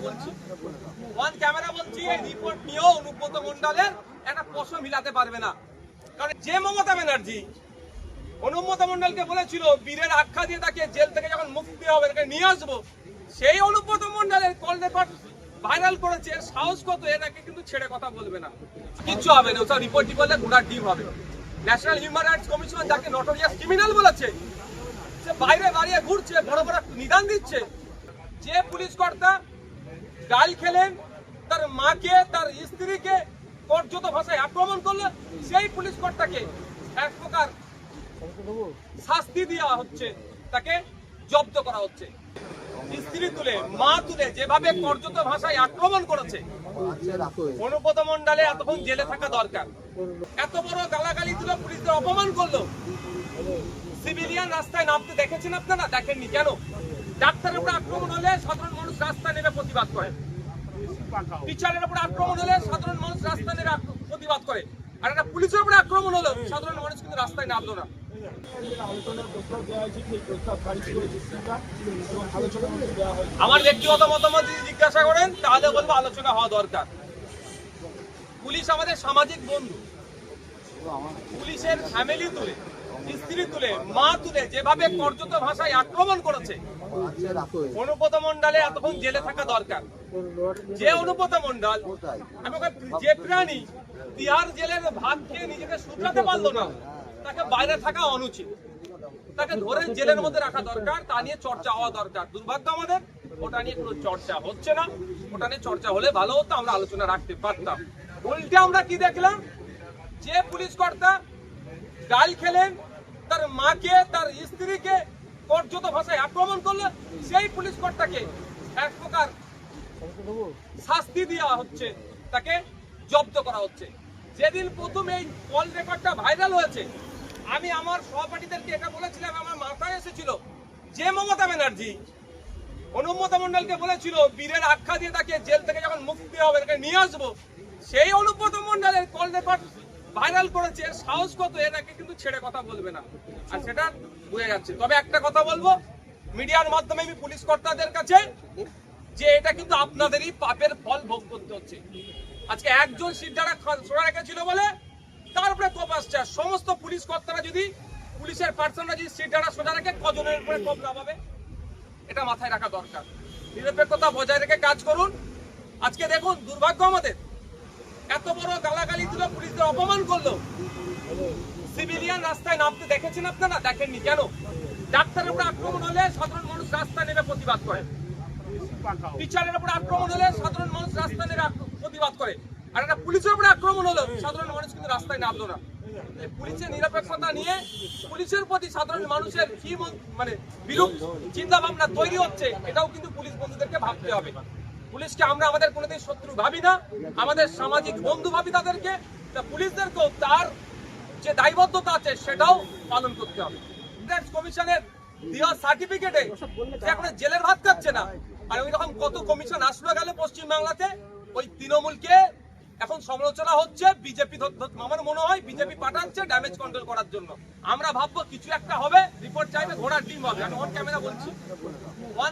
বলছি এই রিপোর্ট নিয়েও অনুব্রত মণ্ডলের একটা প্রশ্ন মিলাতে পারবে না। কারণ যে মমতা ব্যানার্জি অনুব্রত মণ্ডলকে বলেছিল বীরের আখ্যা দিয়ে তাকে জেল থেকে যখন মুক্তি হবে তাকে নিয়ে আসবো, সেই অনুব্রত মণ্ডলের কল রেকর্ড ভাইরাল করেছে। সাহস কত এটাকে কিন্তু ছেড়ে কথা বলবে না, কিচ্ছু হবে না। ওসব রিপোর্টটি করলে ঘোড়ার ডিম হবে। ন্যাশনাল হিউম্যান রাইটস কমিশন যাকে নটোরিয়াস ক্রিমিনাল বলেছে, সে বাইরে দাঁড়িয়ে ঘুরছে, বড় বড় নিদান দিচ্ছে। যে পুলিশ কর্তা গাল খেলেন, তার মাকে তার স্ত্রীকে কর্যত ভাষায় আক্রমণ করলো, সেই পুলিশ কর্তাকে এক প্রকার শাস্তি দেওয়া হচ্ছে, তাকে জব্দ করা হচ্ছে। স্ত্রী তুলে মা তুলে যেভাবে কর্যত ভাষায় আক্রমণ করেছে, অনুব্রত মণ্ডলে এতক্ষণ জেলে থাকা দরকার। এত বড় গালাগালি দিল, পুলিশদের অপমান করলো। সিভিলিয়ান রাস্তায় নামতে দেখেছেন আপনারা? দেখেননি কেন? ডাক্তারের উপর আক্রমণ হলে সাধারণ মানুষ রাস্তায় নেমে প্রতিবাদ করে, টিচারের উপর আক্রমণ হলে সাধারণ মানুষ রাস্তায় নেমে প্রতিবাদ করে, আর একটা পুলিশের উপর আক্রমণ হলো সাধারণ মানুষ কিন্তু রাস্তায় নামলো না। আমার ব্যক্তিগত মতামত যদি জিজ্ঞাসা করেন তাহলে বলবো আলোচনা হওয়া দরকার। পুলিশ আমাদের সামাজিক বন্ধু। পুলিশের ফ্যামিলি তুলে, স্ত্রী তুলে, মা তুলে যেভাবে কর্যত ভাষায় আক্রমণ করেছে, অনুব্রত মণ্ডলে এতক্ষণ জেলে থাকা দরকার। যে অনুব্রত মণ্ডল, আমি যে প্রাণী তিহার জেলের ভাত খেয়ে নিজেকে শুধরাতে পারলো না, তাকে বাইরে থাকা অনুচিত, তাকে ধরে জেলের মধ্যে রাখা দরকার। তা নিয়ে চর্চা হওয়া দরকার। দুর্ভাগ্য আমাদের ওটা নিয়ে কোনো চর্চা হচ্ছে না। ওটা নিয়ে চর্চা হলে ভালো হতো, আমরা আলোচনা রাখতে পারতাম। উল্টে আমরা কি দেখলাম? যে পুলিশ কর্তা গাল খেলেন, তার মাকে তার স্ত্রীকে কর্যত ভাষায় আক্রমণ করলো, সেই পুলিশ কর্তাকে এক প্রকার শাস্তি দেওয়া হচ্ছে, তাকে জব্দ করা হচ্ছে। যেদিন প্রথম এই কল রেকর্ডটা ভাইরাল হয়েছে, আমি আমার সহপাঠীদেরকে এটা বলেছিলাম, আমার মাথায় এসেছিল যে মমতা ব্যানার্জি অনুব্রত মণ্ডলকে বলেছিল বীরের আখ্যা দিয়ে তাকে জেল থেকে যখন মুক্তি হবে তাকে নিয়ে আসবো, সেই অনুব্রত মণ্ডলের কল রেকর্ড ভাইরাল করেছে। সাহস কত এটাকে কিন্তু ছেড়ে কথা বলবে না, আর সেটা বুঝে যাচ্ছে। তবে একটা কথা বলবো মিডিয়ার মাধ্যমে আমি পুলিশ কর্তাদের কাছে, যে এটা কিন্তু আপনাদেরই পাপের ফল ভোগ করতে হচ্ছে। আজকে একজন সিদ্ধারা সোজা রেখেছিল বলে তারপরে কোপ আসছে। সমস্ত পুলিশ কর্তারা যদি, পুলিশের পার্সনরা যদি সিদ্ধারা সোজা রেখে, কজনের উপরে কোপ না পাবে, এটা মাথায় রাখা দরকার। নিরপেক্ষতা বজায় রেখে কাজ করুন। আজকে দেখুন দুর্ভাগ্য আমাদের, এত বড় গালাগালি দিল, পুলিশদের অপমান করলো। সিভিলিয়ান রাস্তায় নামতে দেখেছেন আপনারা? দেখেননি কেন? ডাক্তারের উপর আক্রমণ হলে সাধারণ মানুষ রাস্তায় নেমে প্রতিবাদ করে, টিচারের উপর আক্রমণ হলে সাধারণ মানুষ রাস্তায় নেমে প্রতিবাদ করে, আর একটা পুলিশের উপর আক্রমণ হলো সাধারণ মানুষ কিন্তু রাস্তায় নামলো না। পুলিশের নিরপেক্ষতা নিয়ে পুলিশের প্রতি সাধারণ মানুষের কি বিরূপ চিন্তা ভাবনা তৈরি হচ্ছে, এটাও কিন্তু পুলিশ বন্ধুদেরকে ভাবতে হবে। পুলিশকে আমরা আমাদের কোনোদিন শত্রু ভাবি না, আমাদের সামাজিক বন্ধু ভাবি তাদেরকে। পুলিশদেরকেও তার যে দায়বদ্ধতা আছে সেটাও পালন করতে হবে। কমিশনের দেওয়া সার্টিফিকেটে সে এখন জেলের ভাত খাচ্ছে না। আর ওই রকম কত কমিশন আসলো গেল পশ্চিমবাংলাতে, ওই তৃণমূলকে এখন সমালোচনা হচ্ছে। বিজেপি, আমার মনে হয় বিজেপি পাঠাচ্ছে ড্যামেজ কন্ট্রোল করার জন্য। আমরা ভাববো কিছু একটা হবে, রিপোর্ট চাইবে, ঘোড়ার ডিম হবে। আমি অন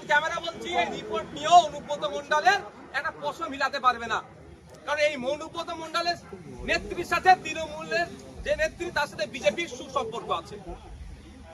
ক্যামেরা বলছি এই রিপোর্ট নিয়েও অনুব্রত মণ্ডলের একটা প্রশ্ন মিলাতে পারবে না। কারণ এই অনুব্রত মণ্ডলের নেত্রীর সাথে তৃণমূলের যে নেত্রী, তার সাথে বিজেপির সুসম্পর্ক আছে।